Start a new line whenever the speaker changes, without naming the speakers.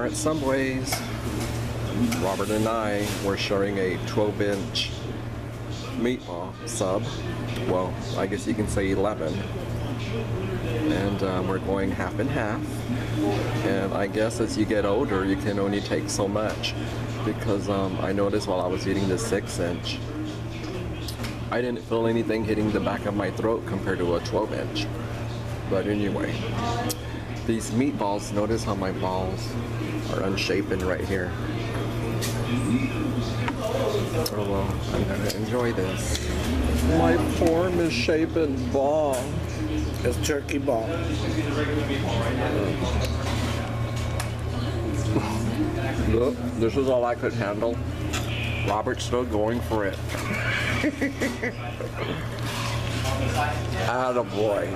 at Subway's. Robert and I were sharing a 12-inch meatball sub. Well, I guess you can say 11. And we're going half and half. And I guess as you get older, you can only take so much. Because I noticed while I was eating the 6-inch, I didn't feel anything hitting the back of my throat compared to a 12-inch. But anyway, these meatballs, notice how my balls are unshapen right here. Oh well, I'm gonna enjoy this. My poor misshapen ball.
It's turkey ball.
Look, this is all I could handle. Robert's still going for it. Attaboy.